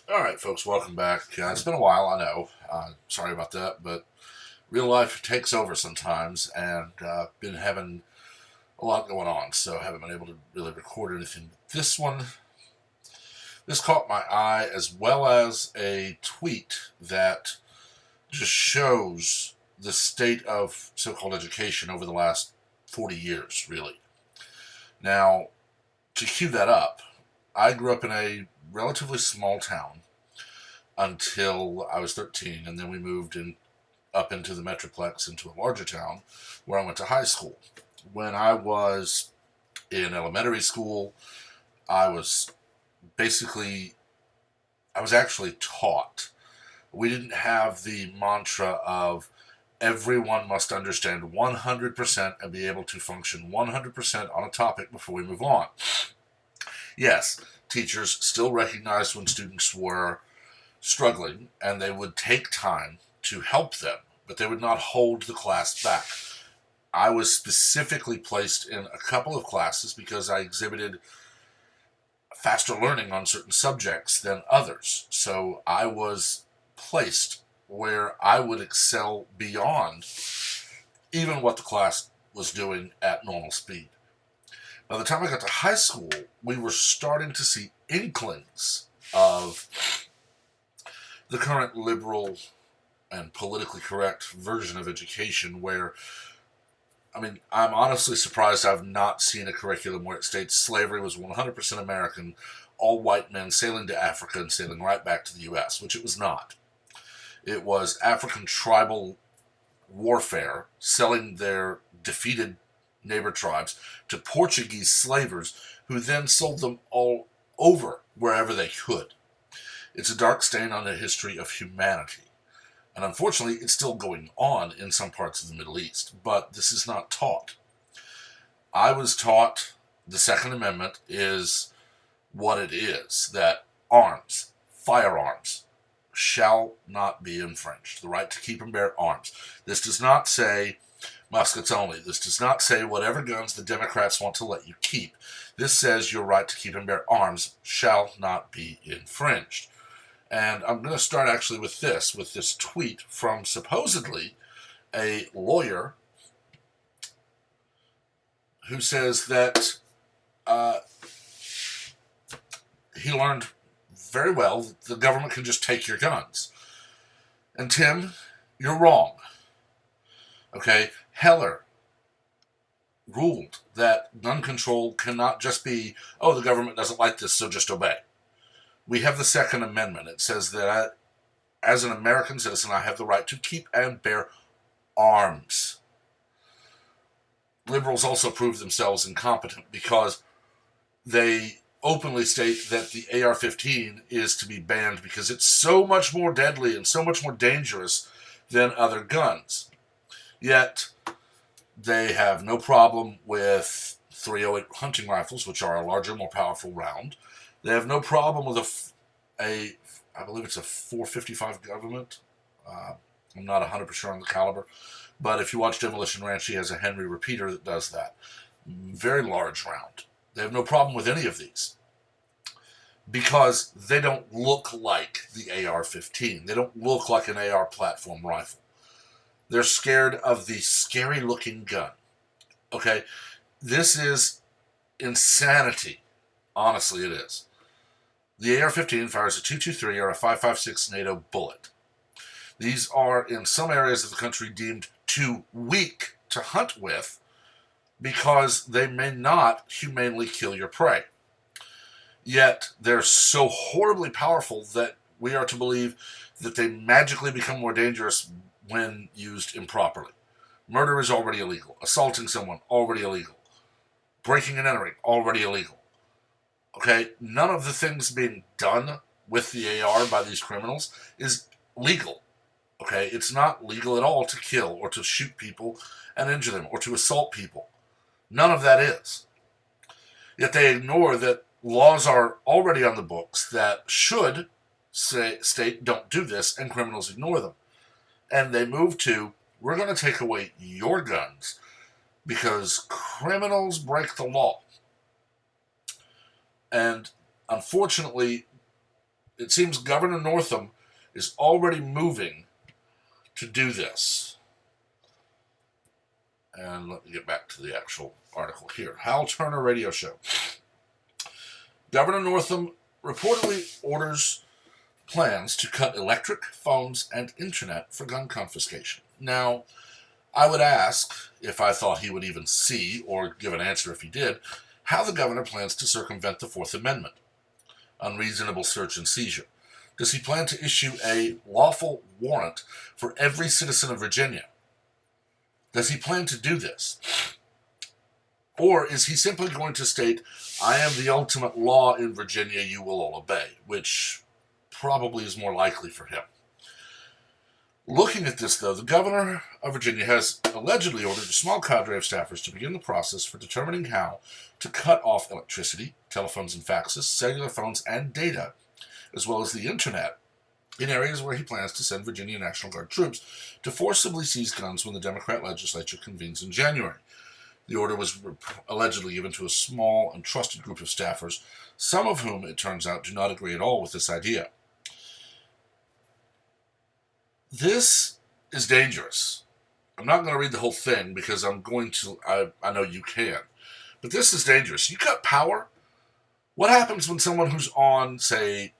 All right, folks, welcome back. It's been a while, I know. Sorry about that, but real life takes over sometimes, and been having a lot going on, so haven't been able to really record anything. This caught my eye, as well as a tweet that just shows the state of so-called education over the last 40 years, really. Now, to cue that up, I grew up in a relatively small town until I was 13, and then we moved up into the Metroplex into a larger town where I went to high school. When I was in elementary school, I was basically, I was actually taught. We didn't have the mantra of everyone must understand 100% and be able to function 100% on a topic before we move on. Yes, teachers still recognized when students were struggling, and they would take time to help them, but they would not hold the class back. I was specifically placed in a couple of classes because I exhibited faster learning on certain subjects than others. So I was placed where I would excel beyond even what the class was doing at normal speed. By the time I got to high school, we were starting to see inklings of the current liberal and politically correct version of education where, I'm honestly surprised I've not seen a curriculum where it states slavery was 100% American, all white men sailing to Africa and sailing right back to the U.S., which it was not. It was African tribal warfare, selling their defeated neighbor tribes to Portuguese slavers who then sold them all over wherever they could. It's a dark stain on the history of humanity. And unfortunately, it's still going on in some parts of the Middle East, but this is not taught. I was taught the Second Amendment is what it is, that arms, firearms, shall not be infringed. The right to keep and bear arms. This does not say muskets only. This does not say whatever guns the Democrats want to let you keep. This says your right to keep and bear arms shall not be infringed. And I'm going to start actually with this tweet from supposedly a lawyer who says that he learned very well that the government can just take your guns. And Tim, you're wrong. Okay, Heller ruled that gun control cannot just be, oh, the government doesn't like this, so just obey. We have the Second Amendment. It says that as an American citizen, I have the right to keep and bear arms. Liberals also prove themselves incompetent because they openly state that the AR-15 is to be banned because it's so much more deadly and so much more dangerous than other guns. Yet, they have no problem with .308 hunting rifles, which are a larger, more powerful round. They have no problem with I believe it's a 455 government. I'm not 100% on the caliber. But if you watch Demolition Ranch, he has a Henry repeater that does that. Very large round. They have no problem with any of these because they don't look like the AR-15. They don't look like an AR platform rifle. They're scared of the scary-looking gun. Okay? This is insanity. Honestly, it is. The AR-15 fires a .223 or a .556 NATO bullet. These are, in some areas of the country, deemed too weak to hunt with because they may not humanely kill your prey. Yet, they're so horribly powerful that we are to believe that they magically become more dangerous when used improperly. Murder is already illegal. Assaulting someone, already illegal. Breaking and entering, already illegal. Okay, none of the things being done with the AR by these criminals is legal. Okay, it's not legal at all to kill or to shoot people and injure them or to assault people. None of that is. Yet they ignore that laws are already on the books that should state don't do this, and criminals ignore them. And they move to, we're going to take away your guns because criminals break the law. And unfortunately, it seems Governor Northam is already moving to do this. And let me get back to the actual article here. Hal Turner Radio Show. Governor Northam reportedly orders plans to cut electric, phones, and internet for gun confiscation. Now, I would ask, if I thought he would even see, or give an answer if he did, how the governor plans to circumvent the Fourth Amendment. Unreasonable search and seizure. Does he plan to issue a lawful warrant for every citizen of Virginia? Does he plan to do this? Or is he simply going to state, I am the ultimate law in Virginia, you will all obey, which probably is more likely for him. Looking at this, though, the governor of Virginia has allegedly ordered a small cadre of staffers to begin the process for determining how to cut off electricity, telephones and faxes, cellular phones, and data, as well as the internet, in areas where he plans to send Virginia National Guard troops to forcibly seize guns when the Democrat legislature convenes in January. The order was allegedly given to a small and trusted group of staffers, some of whom, it turns out, do not agree at all with this idea. This is dangerous. I'm not going to read the whole thing because I know you can. But this is dangerous. You cut power. What happens when someone who's on, say,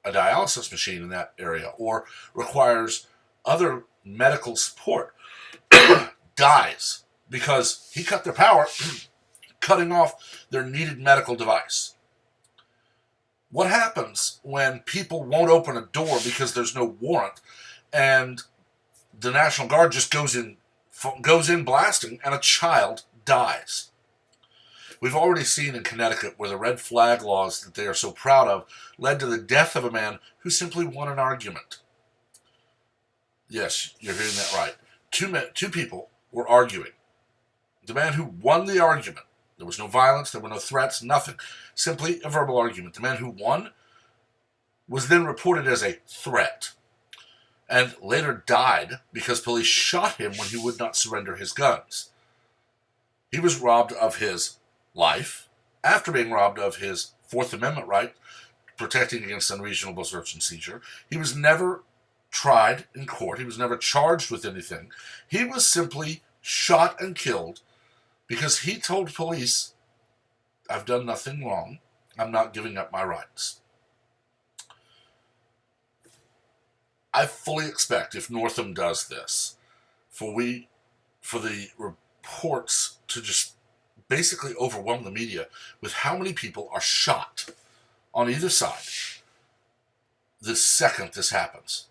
a dialysis machine in that area or requires other medical support dies because he cut their power, cutting off their needed medical device? What happens when people won't open a door because there's no warrant and the National Guard just goes in blasting and a child dies? We've already seen in Connecticut where the red flag laws that they are so proud of led to the death of a man who simply won an argument. Yes, you're hearing that right. Two people were arguing. The man who won the argument, there was no violence, there were no threats, nothing. Simply a verbal argument. The man who won was then reported as a threat and later died because police shot him when he would not surrender his guns. He was robbed of his life after being robbed of his Fourth Amendment right, protecting against unreasonable search and seizure. He was never tried in court. He was never charged with anything. He was simply shot and killed because he told police, I've done nothing wrong. I'm not giving up my rights. I fully expect if Northam does this, for the reports to just basically overwhelm the media with how many people are shot on either side the second this happens.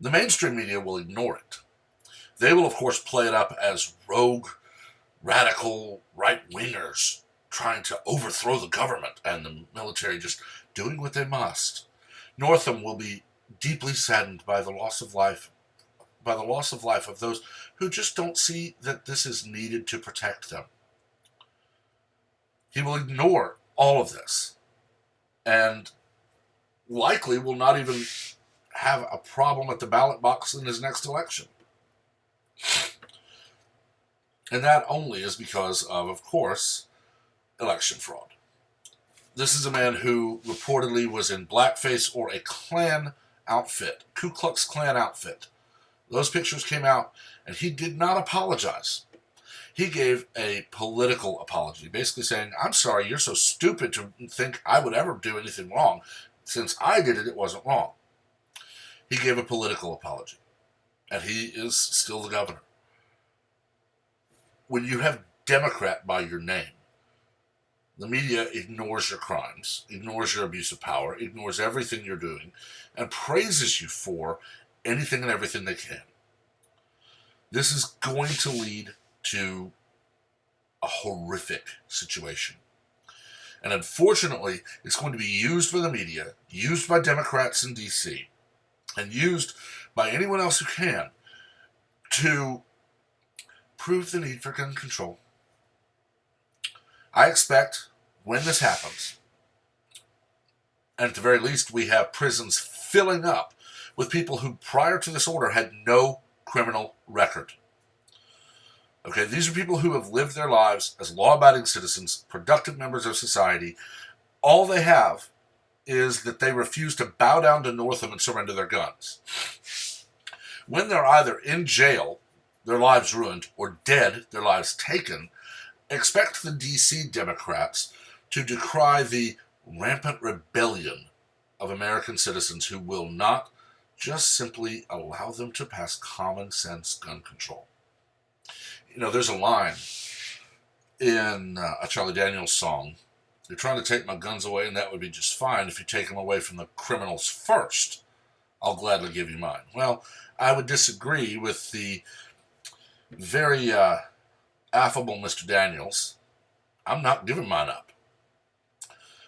The mainstream media will ignore it. They will, of course, play it up as rogue, radical right-wingers trying to overthrow the government and the military just doing what they must. Northam will be deeply saddened by the loss of life of those who just don't see that this is needed to protect them. He will ignore all of this and likely will not even have a problem at the ballot box in his next election. And that only is because of course, election fraud. This is a man who reportedly was in blackface or a Klan outfit, Ku Klux Klan outfit. Those pictures came out, and he did not apologize. He gave a political apology, basically saying, I'm sorry, you're so stupid to think I would ever do anything wrong. Since I did it, it wasn't wrong. He gave a political apology, and he is still the governor. When you have Democrat by your name, the media ignores your crimes, ignores your abuse of power, ignores everything you're doing, and praises you for anything and everything they can. This is going to lead to a horrific situation. And unfortunately, it's going to be used by the media, used by Democrats in D.C., and used by anyone else who can to prove the need for gun control. I expect when this happens, and at the very least we have prisons filling up with people who prior to this order had no criminal record. Okay, these are people who have lived their lives as law-abiding citizens, productive members of society. All they have is that they refuse to bow down to Northam and surrender their guns. When they're either in jail, their lives ruined, or dead, their lives taken, expect the D.C. Democrats to decry the rampant rebellion of American citizens who will not just simply allow them to pass common sense gun control. You know, there's a line in a Charlie Daniels song: "You're trying to take my guns away, and that would be just fine. If you take them away from the criminals first, I'll gladly give you mine." Well, I would disagree with the very affable Mr. Daniels. I'm not giving mine up,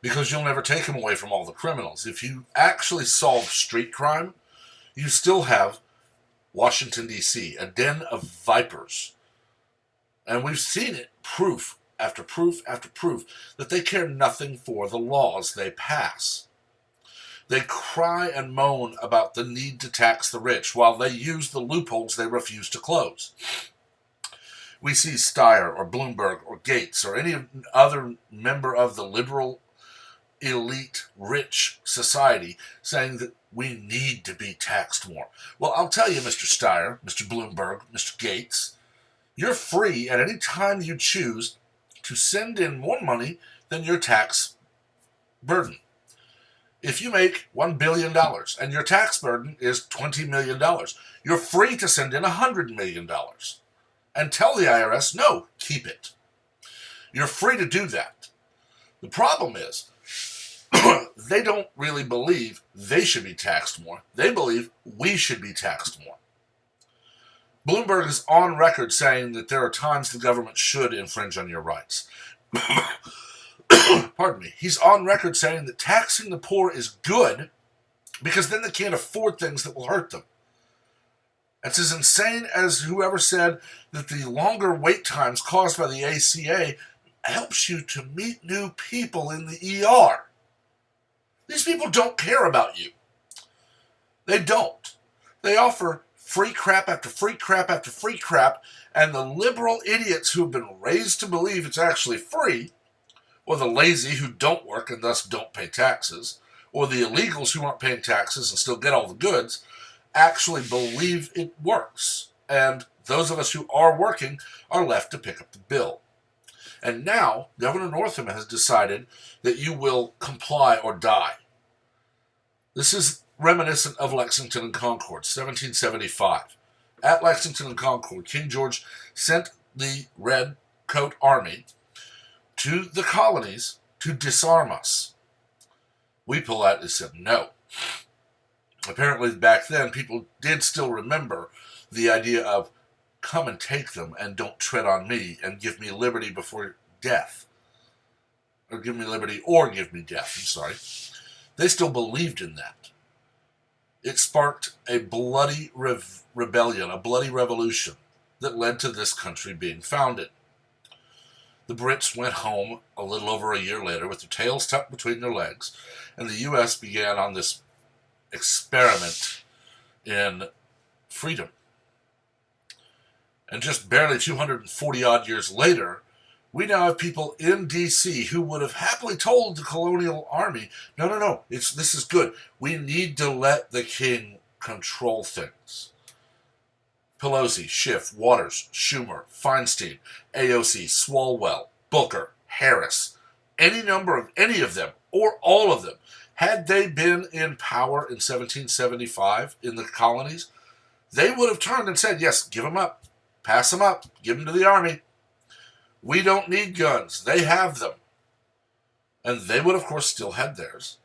because you'll never take them away from all the criminals. If you actually solve street crime, you still have Washington, D.C., a den of vipers. And we've seen it, proof after proof after proof, that they care nothing for the laws they pass. They cry and moan about the need to tax the rich while they use the loopholes they refuse to close. We see Steyer or Bloomberg or Gates or any other member of the liberal elite rich society saying that we need to be taxed more. Well, I'll tell you, Mr. Steyer, Mr. Bloomberg, Mr. Gates, you're free at any time you choose to send in more money than your tax burden. If you make $1 billion and your tax burden is $20 million, you're free to send in $100 million and tell the IRS, no, keep it. You're free to do that. The problem is, they don't really believe they should be taxed more. They believe we should be taxed more. Bloomberg is on record saying that there are times the government should infringe on your rights. Pardon me. He's on record saying that taxing the poor is good because then they can't afford things that will hurt them. That's as insane as whoever said that the longer wait times caused by the ACA helps you to meet new people in the ER. These people don't care about you. They don't. They offer free crap after free crap after free crap, and the liberal idiots who have been raised to believe it's actually free, or the lazy who don't work and thus don't pay taxes, or the illegals who aren't paying taxes and still get all the goods, actually believe it works. And those of us who are working are left to pick up the bill. And now, Governor Northam has decided that you will comply or die. This is reminiscent of Lexington and Concord, 1775. At Lexington and Concord, King George sent the Red Coat Army to the colonies to disarm us. We politely said no. Apparently back then, people did still remember the idea of come and take them and don't tread on me and give me liberty before death. Or give me liberty or give me death, I'm sorry. They still believed in that. It sparked a bloody rebellion, a bloody revolution that led to this country being founded. The Brits went home a little over a year later with their tails tucked between their legs, and the U.S. began on this experiment in freedom. And just barely 240-odd years later, we now have people in D.C. who would have happily told the colonial army, no, this is good. We need to let the king control things. Pelosi, Schiff, Waters, Schumer, Feinstein, AOC, Swalwell, Booker, Harris, any number of any of them, or all of them, had they been in power in 1775 in the colonies, they would have turned and said, yes, give them up, pass them up, give them to the army. We don't need guns. They have them. And they would, of course, still had theirs.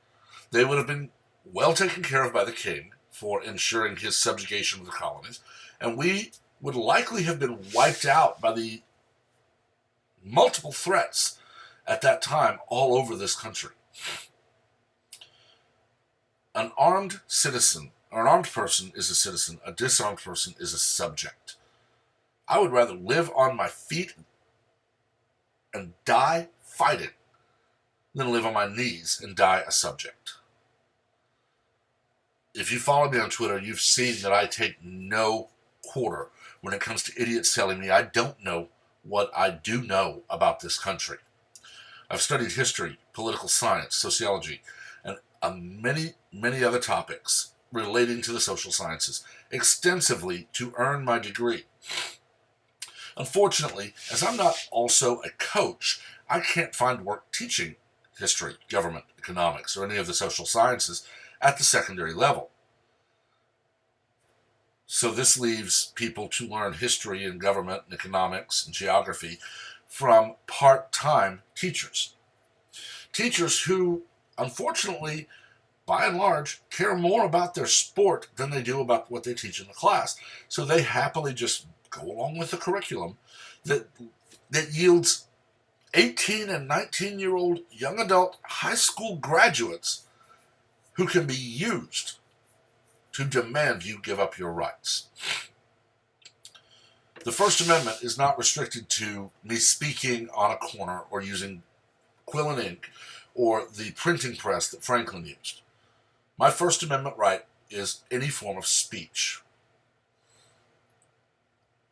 They would have been well taken care of by the king for ensuring his subjugation of the colonies. And we would likely have been wiped out by the multiple threats at that time all over this country. An armed citizen, or an armed person is a citizen. A disarmed person is a subject. I would rather live on my feet and die fighting than live on my knees and die a subject. If you follow me on Twitter, you've seen that I take no quarter when it comes to idiots telling me I don't know what I do know about this country. I've studied history, political science, sociology, and on many other topics relating to the social sciences extensively to earn my degree. Unfortunately, as I'm not also a coach, I can't find work teaching history, government, economics, or any of the social sciences at the secondary level. So this leaves people to learn history and government and economics and geography from part-time teachers. Teachers who, unfortunately, by and large, care more about their sport than they do about what they teach in the class. So they happily just go along with the curriculum that yields 18 and 19-year-old young adult high school graduates who can be used to demand you give up your rights. The First Amendment is not restricted to me speaking on a corner or using quill and ink or the printing press that Franklin used. My First Amendment right is any form of speech.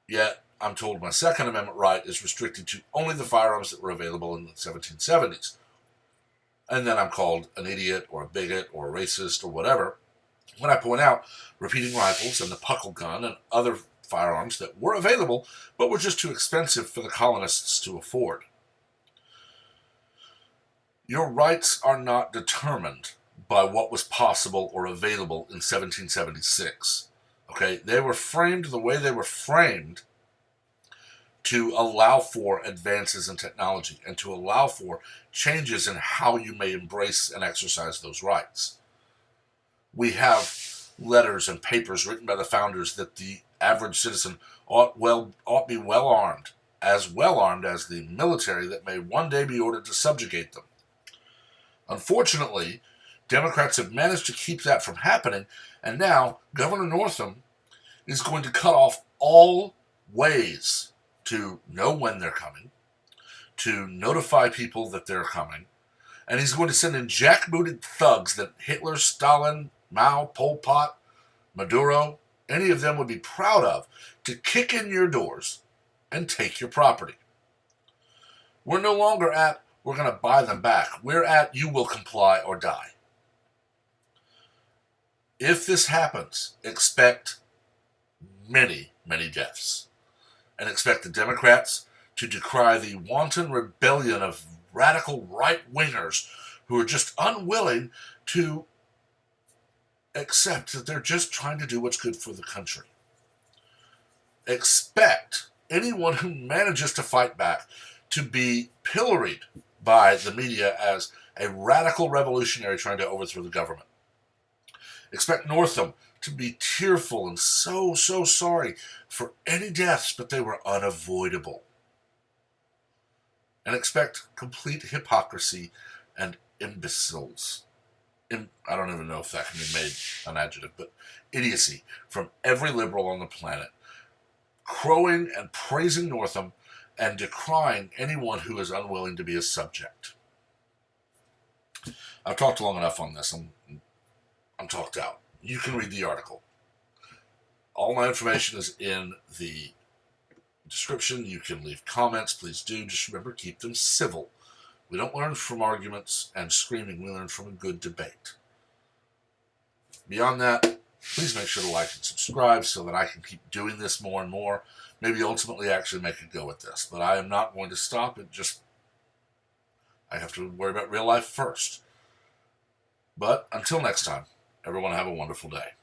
Yet, I'm told my Second Amendment right is restricted to only the firearms that were available in the 1770s. And then I'm called an idiot or a bigot or a racist or whatever when I point out repeating rifles and the puckle gun and other firearms that were available but were just too expensive for the colonists to afford. Your rights are not determined by what was possible or available in 1776. Okay, they were framed the way they were framed to allow for advances in technology and to allow for changes in how you may embrace and exercise those rights. We have letters and papers written by the founders that the average citizen ought be well armed as the military that may one day be ordered to subjugate them. Unfortunately, Democrats have managed to keep that from happening, and now Governor Northam is going to cut off all ways to know when they're coming, to notify people that they're coming, and he's going to send in jackbooted thugs that Hitler, Stalin, Mao, Pol Pot, Maduro, any of them would be proud of, to kick in your doors and take your property. We're no longer at, we're going to buy them back. We're at, you will comply or die. If this happens, expect many deaths. And expect the Democrats to decry the wanton rebellion of radical right-wingers who are just unwilling to accept that they're just trying to do what's good for the country. Expect anyone who manages to fight back to be pilloried by the media as a radical revolutionary trying to overthrow the government. Expect Northam to be tearful and so sorry for any deaths, but they were unavoidable. And expect complete hypocrisy and imbeciles. I don't even know if that can be made an adjective, but idiocy from every liberal on the planet, crowing and praising Northam and decrying anyone who is unwilling to be a subject. I've talked long enough on this. I'm talked out. You can read the article. All my information is in the description. You can leave comments. Please do. Just remember, keep them civil. We don't learn from arguments and screaming. We learn from a good debate. Beyond that, please make sure to like and subscribe so that I can keep doing this more and more. Maybe ultimately actually make a go at this. But I am not going to stop. I have to worry about real life first. But until next time, everyone have a wonderful day.